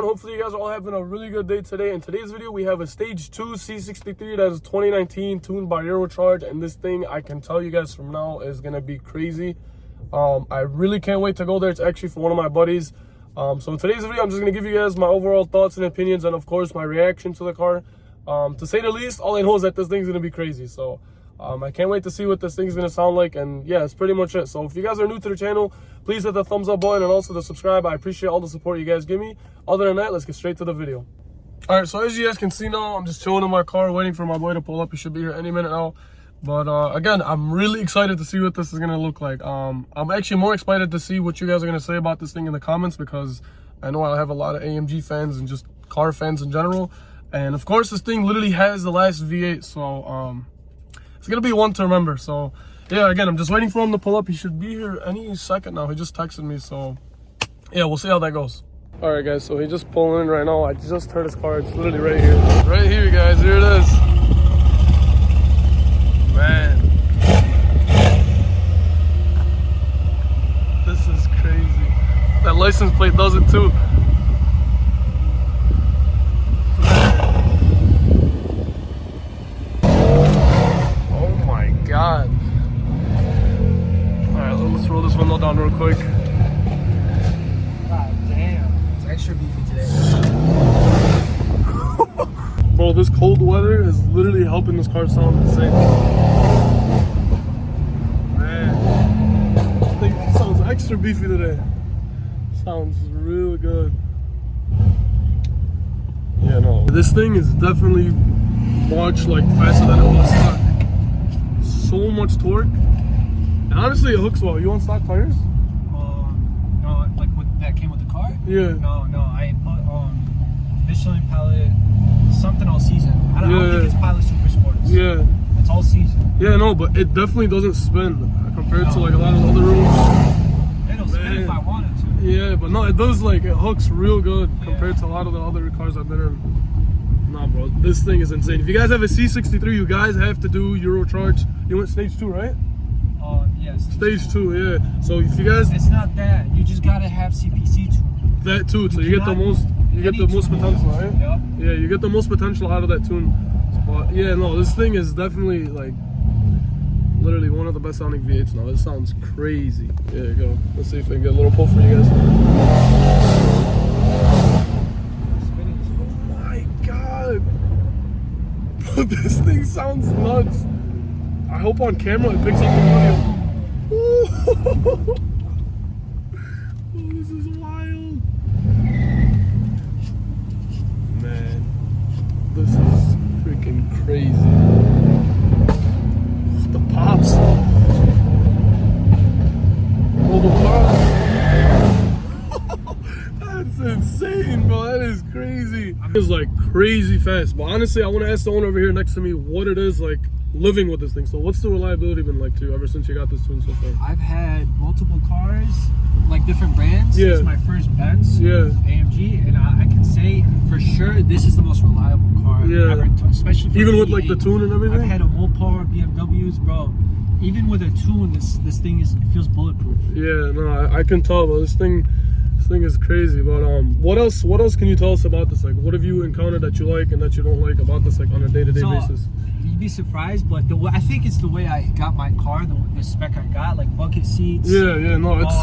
Hopefully you guys are all having a really good day today. In today's video, we have a Stage 2 C63 that is 2019, tuned by EuroCharge, and this thing, I can tell you guys from now, is gonna be crazy. I really can't wait to go there. It's actually for one of my buddies. So in today's video, I'm just gonna give you guys my overall thoughts and opinions, and of course my reaction to the car. To say the least, all I know is that this thing's gonna be crazy. So I can't wait to see what this thing's gonna sound like, and yeah, it's pretty much it. So if you guys are new to the channel, please hit the thumbs up button and also the subscribe. I appreciate all the support you guys give me. Other than that, let's get straight to the video. All right, so as you guys can see now, I'm just chilling in my car waiting for my boy to pull up. He should be here any minute now. But again, I'm really excited to see what this is gonna look like. I'm actually more excited to see what you guys are gonna say about this thing in the comments, because I know I have a lot of AMG fans and just car fans in general. And of course, this thing literally has the last V8, so it's gonna be one to remember. So yeah, again, I'm just waiting for him to pull up. He should be here any second now. He just texted me, so yeah, we'll see how that goes. All right, guys, so he just pulling in right now. I just heard his car. It's literally right here. Right here, guys. Here it is. Man, this is crazy. That license plate does it too. Oh my God. All right, let's roll this window down real quick. God damn, it's extra beefy today. Bro, this cold weather is literally helping this car sound insane. Man, this thing sounds extra beefy today. Sounds real good. Yeah, no, this thing is definitely much like faster than it was stock. So much torque. And honestly, it hooks well. You want stock tires? No, like that came with the car? Yeah. No, I put Michelin palette, something all season. I don't think it's Pilot Super Sports. Yeah. It's all season. Yeah, no, but it definitely doesn't spin compared to like a lot of the other rooms. It'll spin if I wanted to. Yeah, but no, it does, like, it hooks real good compared to a lot of the other cars I've been in. Nah, bro, this thing is insane. If you guys have a C63, you guys have to do EuroCharge. You went stage 2, right? Yes. Stage 2, yeah. So if you guys... It's not that. You just gotta have CPC tune. That too, so you get the most potential, right? Yep. Yeah, you get the most potential out of that tune. But yeah, no, this thing is definitely like literally one of the best sounding V8s now. It sounds crazy. There you go. Let's see if we can get a little pull for you guys. Oh my God. Bro, this thing sounds nuts. I hope on camera it picks up the audio. Oh, this is wild. Man, this is freaking crazy. The pops. Oh, the pops. That's insane, bro. That is crazy. It's like crazy fast. But honestly, I want to ask the owner over here next to me what it is like living with this thing. So what's the reliability been like to you ever since you got this tune so far? I've had multiple cars, like different brands. Yeah. It's my first Benz, yeah, AMG, and I can say for sure this is the most reliable car I've ever done, especially for even with like the tune and everything. I've had a Mopar, BMWs, bro. Even with a tune, this thing it feels bulletproof. Yeah, no, I can tell, but this thing is crazy. But what else can you tell us about this? Like, what have you encountered that you like and that you don't like about this, like on a day-to-day basis? You'd be surprised, but I think it's the way I got my car, the spec I got, like bucket seats. Yeah, no, it's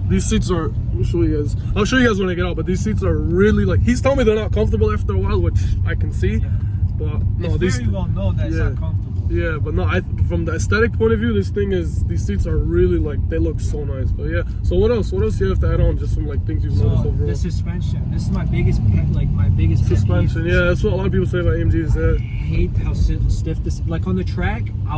these seats are. I'll show you guys when I get out. But these seats are really like. He's telling me they're not comfortable after a while, which I can see. Yeah. But no, it's very well known that it's not comfortable. Yeah, but no, from the aesthetic point of view, these seats are really like, they look so nice. But yeah, so what else do you have to add on? Just some like things you've noticed overall. The suspension. This is my biggest suspension. Yeah, that's what a lot of people say about AMGs. I hate how stiff this. Like on the track, I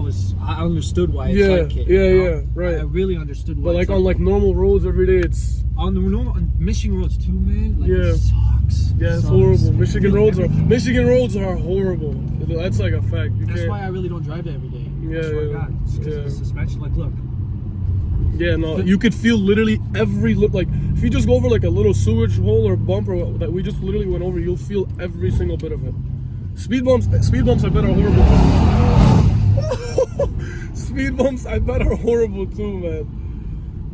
understood why it's like it. Yeah, right. I really understood why. But like on like normal roads every day, it's on the normal Michigan roads too, man. Like, it sucks. Yeah, it's horrible. Michigan roads are horrible. That's like a fact. That's why I really don't drive it every day. Yeah. Suspension, like, look. Yeah, no, you could feel literally every like if you just go over like a little sewage hole or bumper that we just literally went over, you'll feel every single bit of it. Speed bumps, I bet are horrible too. Speed bumps, I bet are horrible too, man.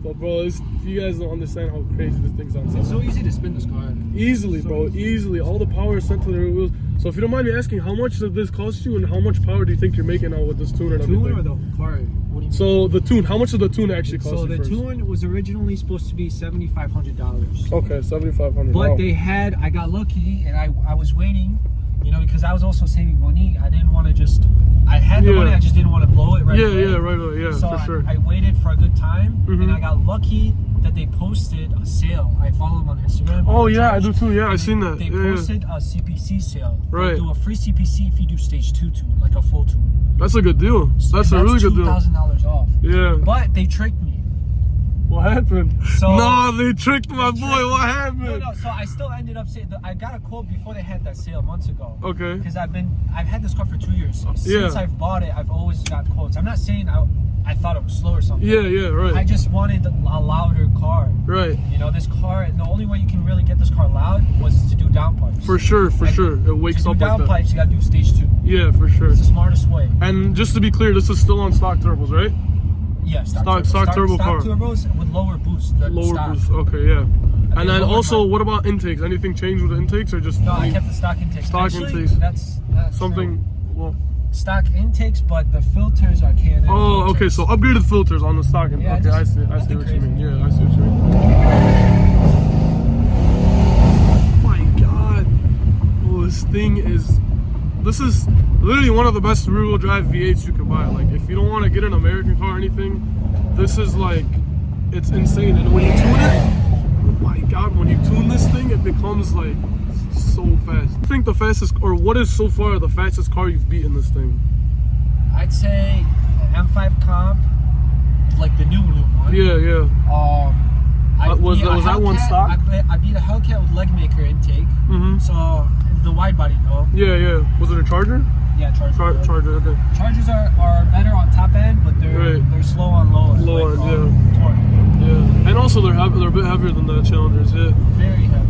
But bro, you guys don't understand how crazy this thing sounds. It's so easy to spin this car. Easily, so bro, easily. All the power is sent to the rear wheels. So if you don't mind me asking, how much did this cost you, and how much power do you think you're making now with this tune and everything? Tune or the car? What do you mean? So the tune, how much did the tune actually cost you So the first? tune was originally supposed to be $7,500. Okay, $7,500. But Wow. I got lucky, and I was waiting, you know, because I was also saving money. I didn't want to just, I had the money, I just didn't want to blow it right away. Right away, yeah, so for sure. I waited for a good time, and I got lucky that they posted a sale. I follow them on Instagram. Oh yeah, I do too. Yeah, I've seen that. They posted a CPC sale. Right. They do a free CPC if you do stage 2 tune, like a full tune. That's a good deal. That's a really good deal. $2,000 off. Yeah. But they tricked me. What happened? So, no, they tricked my boy. What happened? No. So I still ended up saying I got a quote before they had that sale months ago. Okay. Because I've had this car for 2 years. Since Yeah. I've bought it, I've always got quotes. I'm not saying I thought it was slow or something. Yeah, right. I just wanted a louder car. Right. You know, this car, the only way you can really get this car loud was to do downpipes. For sure. It wakes up to do like that. downpipes, you gotta do stage 2. Yeah, for sure. It's the smartest way. And just to be clear, this is still on stock turbos, right? Yeah, stock turbo car. Stock turbos with lower boost. Lower stock. boost. Okay, yeah. And then lower also, time. what about intakes? Anything changed with the intakes, or just No, I kept the stock intakes. Stock Actually, intakes. That's something? Well. Stock intakes, but the filters are K&N. Oh, filters. okay. So upgraded filters on the stock. Yeah, okay, I see what you mean. Yeah, I see what you mean. Oh my God! Oh, this is literally one of the best rear-wheel drive V8s you can buy. Like, if you don't want to get an American car or anything, this is like, it's insane. And when you tune it, oh my God, when you tune this thing, it becomes like so fast. I think the fastest, or what is so far the fastest car you've beaten this thing? I'd say M5 Comp, like the new one. Yeah. Was that one stock? I beat a Hellcat with leg maker intake. So the wide body though. Yeah. Was it a Charger? Yeah, Charger. Charger. Okay. Chargers are better on top end, but they're slow on low end. Low end, torque. Yeah. And also they're a bit heavier than the Challengers. Yeah. Very heavy.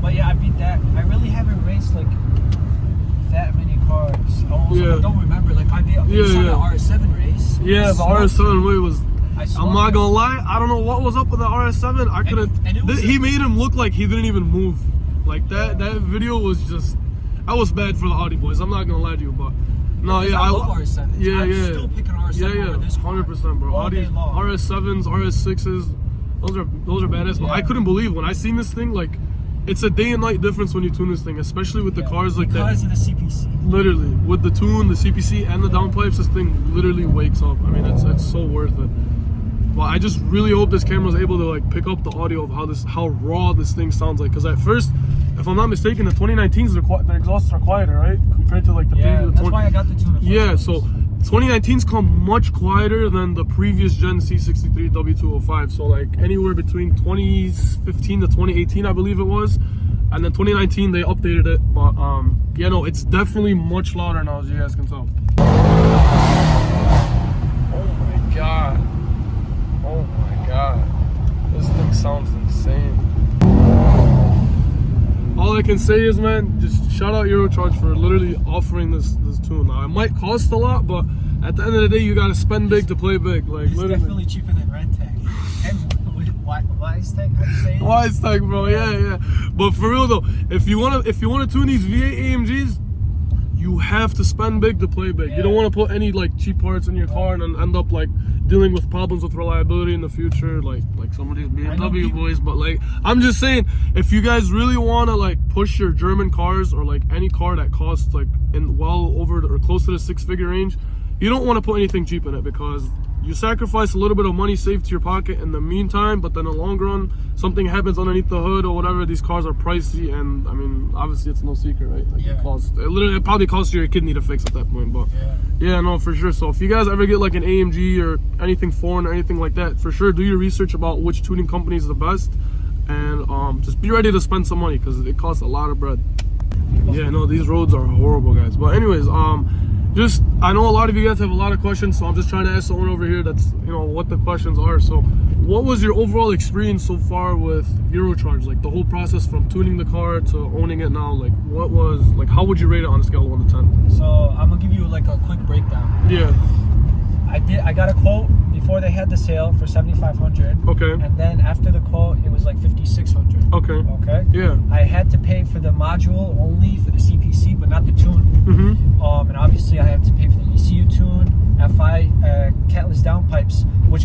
But yeah, I beat that. I really haven't raced like that many cars. I don't remember. Like I beat the RS7 race. Yeah, the RS7 way was. I'm not gonna lie. I don't know what was up with the RS7. I couldn't. He made him look like he didn't even move. Like that. That video was just. That was bad for the Audi boys. I'm not gonna lie to you, but no, I love RS7. Yeah. I'm still picking RS7 over this car. 100%, bro. Audi RS7s, RS6s. Those are badass. But I couldn't believe when I seen this thing. Like, it's a day and night difference when you tune this thing, especially with the cars like that. Because of the CPC. Literally, with the tune, the CPC, and the downpipes, this thing literally wakes up. I mean, it's so worth it. Well, I just really hope this camera is able to like pick up the audio of how raw this thing sounds like. Because at first, if I'm not mistaken, the 2019s their exhausts are quieter, right? Compared to like the previous. That's why I got the tune. Yeah, so 2019s come much quieter than the previous gen C63 W205. So like anywhere between 2015 to 2018, I believe it was. And then 2019 they updated it, but yeah, no, it's definitely much louder now, as you guys can tell. Oh my God. Oh my God. This thing sounds insane. All I can say is, man, just shout out EuroCharge for literally offering this tune. Now, it might cost a lot, but at the end of the day, you gotta spend big to play big. Like, it's literally. Definitely cheaper than Rentec. And Wisec, how you say it? Wisec, bro. Yeah. But for real though, if you wanna tune these V8 AMGs, you have to spend big to play big. You don't want to put any like cheap parts in your car and then end up like dealing with problems with reliability in the future, like some of these BMW boys. But like, I'm just saying, if you guys really want to like push your German cars or like any car that costs like well over or close to the 6-figure range, you don't want to put anything cheap in it, because you sacrifice a little bit of money saved to your pocket in the meantime, but then in the long run, something happens underneath the hood or whatever. These cars are pricey, and I mean, obviously it's no secret, right? Like it probably costs you your kidney to fix at that point, but yeah, no, for sure. So if you guys ever get like an AMG or anything foreign or anything like that, for sure do your research about which tuning company is the best, and just be ready to spend some money, because it costs a lot of bread. Yeah, no, these roads are horrible, guys. But anyways, I know a lot of you guys have a lot of questions, so I'm just trying to ask someone over here that's, what the questions are. So what was your overall experience so far with EuroCharge? Like the whole process from tuning the car to owning it now, like how would you rate it on a scale of 1 to 10? So I'm gonna give you like a quick breakdown. Yeah. I got a quote before they had the sale for $7,500. Okay. And then after the quote, it was like $5,600. Okay. Okay. Yeah. I had to pay for the module only for the CPC, but not the tune. Mm-hmm. And obviously I had to pay for the ECU tune, FI, catless downpipes, which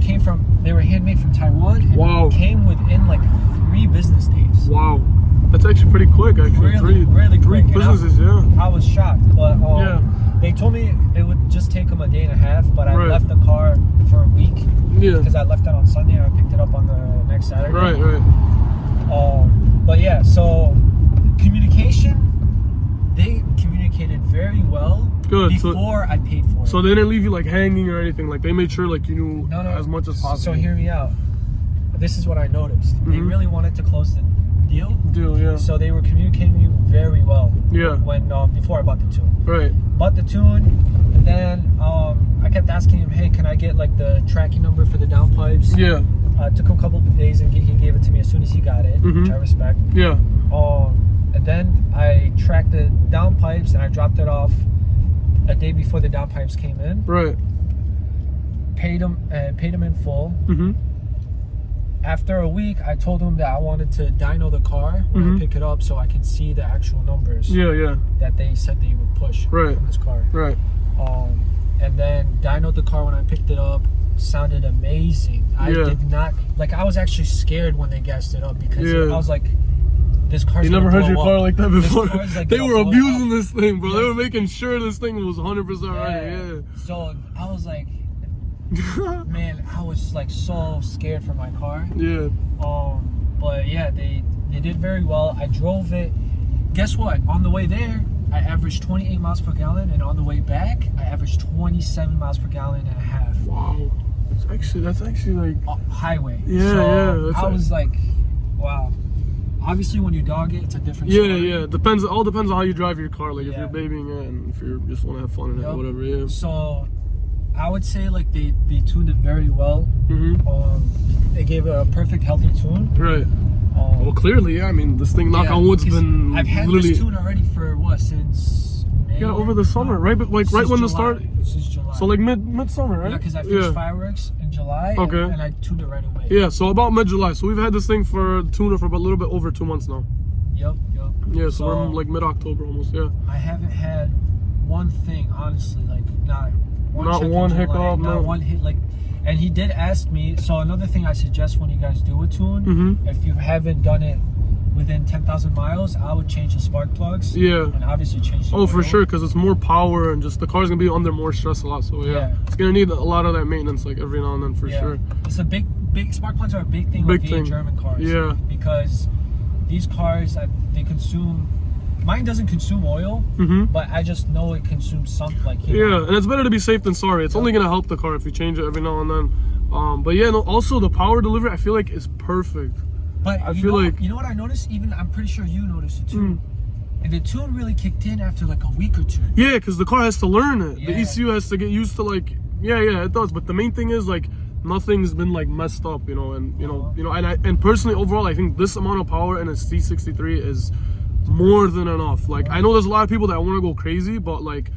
they were handmade from Taiwan. And Wow. came within like 3 business days. Wow. That's actually pretty quick, actually. Really three quick. businesses, yeah. I was shocked, but yeah. They told me it would just take them a day and a half, but I Right. left the car for a week. Yeah. Because I left it on Sunday and I picked it up on the next Saturday. Right. But yeah, so communication, they communicated very well. Good. Before I paid for it. So they didn't leave you like hanging or anything. Like they made sure like you knew as much as possible. So hear me out. This is what I noticed. They really wanted to close the deal. Yeah. So they were communicating very well. Yeah. When before I bought the tune. Right. Bought the tune, and then I kept asking him, hey, can I get like the tracking number for the downpipes? Yeah. It took him a couple of days, and he gave it to me as soon as he got it, which I respect. Yeah. And then I tracked the downpipes, and I dropped it off a day before the downpipes came in. Right. Paid him in full. Mm-hmm. After a week, I told him that I wanted to dyno the car when I pick it up, so I can see the actual numbers. Yeah. That they said they would push from this car. Right. And then dynoed the car when I picked it up. Sounded amazing. I did not I was actually scared when they gassed it up because I was like, this car's You never heard your car up. like that before. Like they were abusing this thing, bro. They were making sure this thing was 100% right. Yeah. So I was like, man, I was like so scared for my car. Yeah. But yeah, they did very well. I drove it. Guess what? On the way there, I averaged 28 miles per gallon, and on the way back, I averaged 27 miles per gallon and a half. Wow. That's actually like highway. Yeah, so I was like, wow. Obviously, when you dog it, it's a different story. Yeah. Depends. All depends on how you drive your car. Like if you're babying it, and if you just want to have fun in it, or whatever. Yeah. So I would say like they tuned it very well. They gave it a perfect healthy tune. Right. Well, clearly, yeah. I mean, this thing, knock on wood's been I've had literally this tune already for what, since May? Yeah, over the summer, right? But like right when the start. Since July. So like midsummer, right? Yeah, because I finished fireworks in July. Okay. And I tuned it right away. Yeah, so about mid-July. So we've had this thing for tuner for about a little bit over 2 months now. Yep. Yeah, so we're like mid-October almost. Yeah. I haven't had one thing, honestly, like not one hiccup, not one hit, like. And he did ask me. So another thing I suggest when you guys do a tune, if you haven't done it within 10,000 miles, I would change the spark plugs. Yeah. And obviously change the oil. for sure, because it's more power and just the car's gonna be under more stress a lot. So yeah, it's gonna need a lot of that maintenance like every now and then for sure. It's a big spark plugs are a big thing with V8 German cars. Yeah. Because these cars, they consume. Mine doesn't consume oil, but I just know it consumes something like and it's better to be safe than sorry. It's only gonna help the car if you change it every now and then. But yeah, no, also the power delivery I feel like is perfect. But I feel like you know what I noticed? Even I'm pretty sure you noticed it too. And the tune really kicked in after like a week or two. Yeah, because the car has to learn it. The ECU has to get used to like it does. But the main thing is like nothing's been like messed up, and personally overall I think this amount of power in a C63 is more than enough. Like I know there's a lot of people that want to go crazy, but like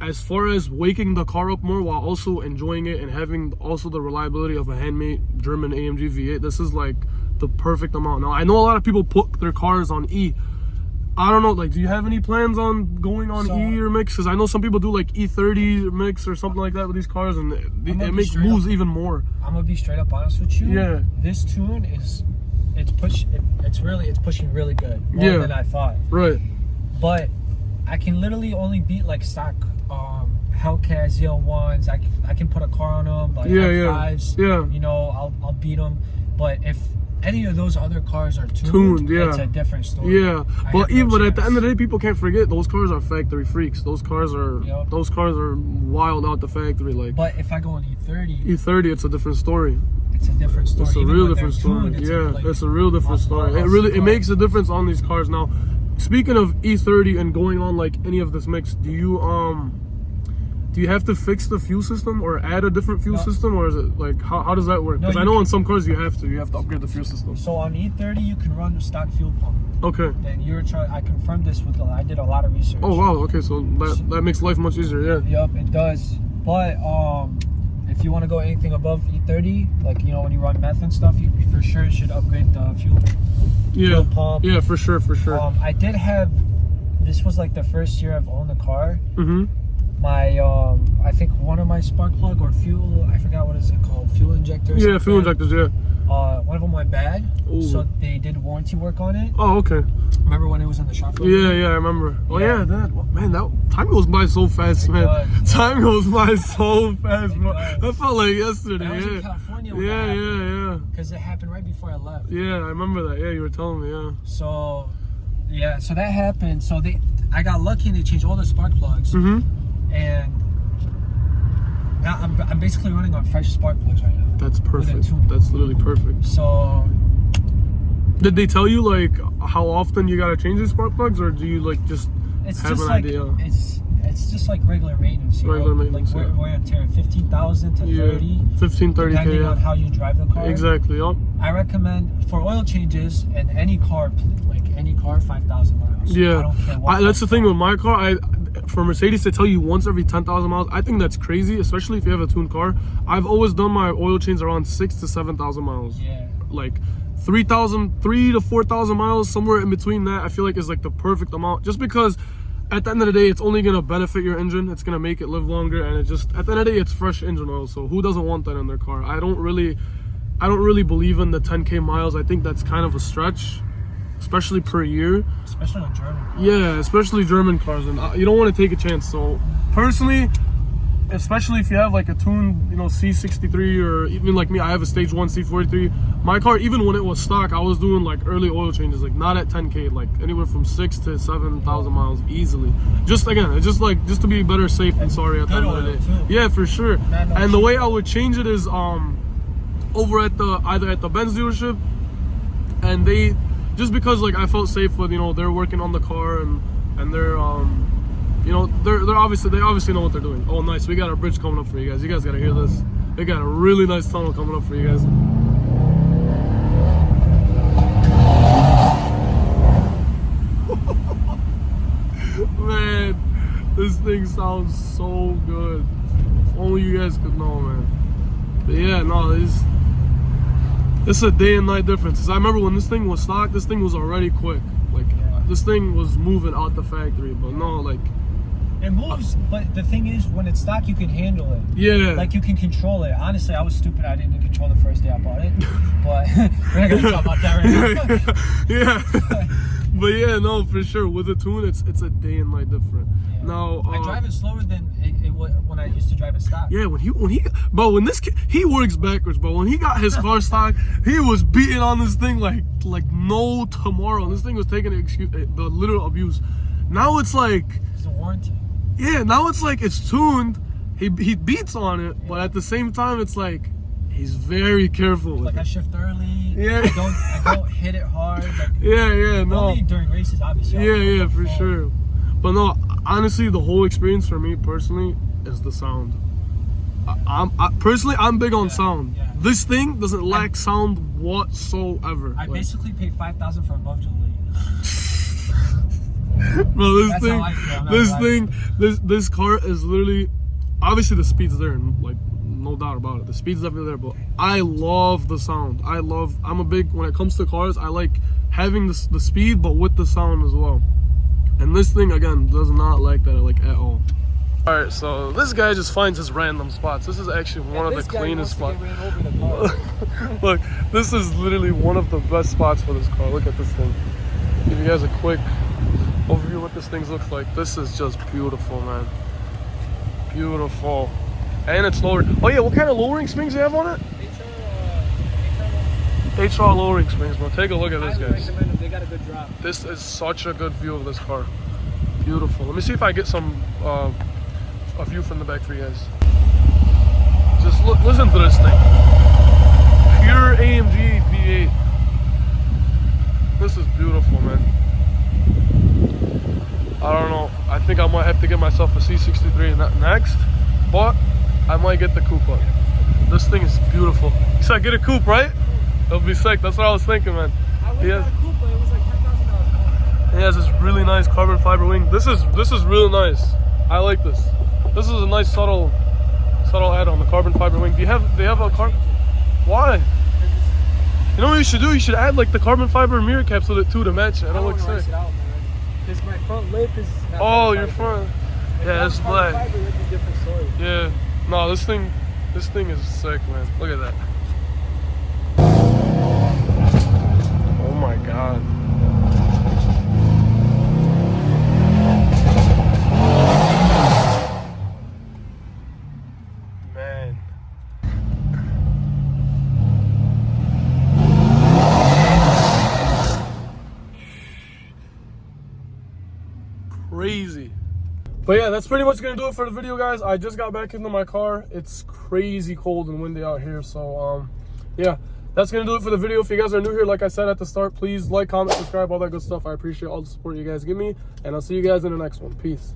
as far as waking the car up more while also enjoying it and having also the reliability of a handmade German AMG V8, this is like the perfect amount. Now I know a lot of people put their cars on E. I don't know, like do you have any plans on going on E or mix? Because I know some people do like E30 mix or something like that with these cars, and it makes moves even more. I'm gonna be straight up honest with you. Yeah, this tune is it's pushing really good, more than I thought. Right. But I can literally only beat like stock Hellcat ZL1s. I can put a car on them, like M5s. Yeah. I'll beat them. But if any of those other cars are tuned, it's a different story. Yeah. But at the end of the day, people can't forget those cars are factory freaks. Those cars are wild out the factory. Like. But if I go on E30, it's a different story. It's a different story. It's a real different story. It's a real different story. It makes a difference on these cars. Now, speaking of E30 and going on like any of this mix, do you have to fix the fuel system or add a different fuel system, or is it like how does that work? Because I know on some cars you have to upgrade the fuel system. So on E30 you can run the stock fuel pump. Okay. Then EuroCharge, I confirmed this I did a lot of research. Oh wow. Okay, so that makes life much easier. Yeah. Yep, it does. But if you want to go anything above E30, like, you know, when you run meth and stuff, you for sure should upgrade the fuel pump. Yeah, for sure. I did have, this was like the first year I've owned the car. My I think one of my spark plug or fuel, I forgot what is it called, fuel injectors. Yeah, fuel injectors. Yeah. One of them went bad. Ooh. So they did warranty work on it. Oh, okay. Remember when it was in the shop floor? Yeah, I remember. Oh yeah, man, that time goes by so fast, man. Time goes by so fast, bro. That felt like yesterday. I was in California. Yeah. Because it happened right before I left. Yeah, I remember that. Yeah, you were telling me. Yeah. So, yeah, so that happened. So I got lucky and they changed all the spark plugs. And now I'm basically running on fresh spark plugs right now. That's perfect. That's literally perfect. So, did they tell you like how often you gotta change the spark plugs, or do you like just have an idea? It's just like regular maintenance. Regular maintenance. Like wear and tear, 15,000 to 30. 15, 30K. Depending on how you drive the car. Exactly. Yep. I recommend for oil changes in any car, like any car, 5,000 miles. Yeah. I don't care what. That's the thing with my car. For Mercedes to tell you once every 10,000 miles, I think that's crazy, especially if you have a tuned car. I've always done my oil change around 6,000 to 7,000 miles. Yeah. Like 3 to 4,000 miles, somewhere in between that, I feel like is like the perfect amount. Just because at the end of the day, it's only gonna benefit your engine. It's gonna make it live longer, and it just at the end of the day, it's fresh engine oil. So who doesn't want that in their car? I don't really believe in the 10K miles. I think that's kind of a stretch, especially per year. Especially on German cars. Yeah, especially German cars, and you don't want to take a chance. So personally, especially if you have like a tuned, you know, C63, or even like me, I have a stage 1 C43. My car, even when it was stock, I was doing like early oil changes, like not at 10K, like anywhere from 6,000 to 7,000 miles easily. Just again, just to be better safe than sorry at the end of the day. Yeah, for sure. And the way I would change it is over at either at the Benz dealership, and they, just because like I felt safe with, you know, they're working on the car and they're you know, they obviously know what they're doing. Oh nice, we got a bridge coming up for you guys. You guys gotta hear this. They got a really nice tunnel coming up for you guys. Man, this thing sounds so good. If only you guys could know, man. But yeah, no, it's a day and night difference. I remember when this thing was stock, this thing was already quick. Like, this thing was moving out the factory, but no, like, it moves, but the thing is, when it's stock, you can handle it. Yeah. Like, you can control it. Honestly, I was stupid. I didn't control the first day I bought it. But we're not going to talk about that right now. Yeah. But yeah, no, for sure. With a tune, it's a day and night different. Yeah. Now, I drive it slower than it when I used to drive it stock. Yeah, when he he works backwards, but when he got his car stock, he was beating on this thing like no tomorrow. This thing was taking the literal abuse. Now it's like, it's a warranty. Yeah, now it's like it's tuned. He beats on it, but at the same time, it's like he's very careful. Like, I shift early. Yeah. I don't hit it hard. Like, yeah, no. Only during races, obviously. Yeah, for sure. But no, honestly, the whole experience for me personally is the sound. I'm big on sound. Yeah. This thing doesn't lack sound whatsoever. I basically paid $5,000 for a buff delete. Bro, this car is literally, obviously the speed's there, like no doubt about it. The speed's definitely there, but I love the sound. I'm a big, when it comes to cars, I like having the speed, but with the sound as well. And this thing, again, does not like that, like, at all. All right, so this guy just finds his random spots. This is actually one of the cleanest spots. Look, this is literally one of the best spots for this car. Look at this thing. Give you guys a quick overview of what this thing looks like. This is just beautiful, man. Beautiful. And it's lowered. Oh yeah, what kind of lowering springs do you have on it? HR lowering springs, bro. Take a look at this, guys. They got a good drop. This is such a good view of this car. Beautiful. Let me see if I get some a view from the back for you guys. Just listen to this thing. Pure AMG V8. This is beautiful, man. I don't know. I think I might have to get myself a C63 next, but I might get the coupe up. This thing is beautiful. So I get a coupe, right? That'll be sick. That's what I was thinking, man. I got a coupe, but it was like $10,000 more. He has this really nice carbon fiber wing. This is really nice. I like this. This is a nice subtle subtle add on the carbon fiber wing. They have a carbon. Why? You know what you should do? You should add like the carbon fiber mirror caps to it too to match it. I don't look sick. Because my front lip is not your front. Yeah, it's black. Fiber, it'd be different story. Yeah. No, this thing is sick, man. Look at that. Oh my god. Man. Crazy. But yeah, that's pretty much gonna do it for the video, guys. I just got back into my car. It's crazy cold and windy out here, so yeah, that's gonna do it for the video. If you guys are new here, like I said at the start, please like, comment, subscribe, all that good stuff. I appreciate all the support you guys give me, and I'll see you guys in the next one. Peace.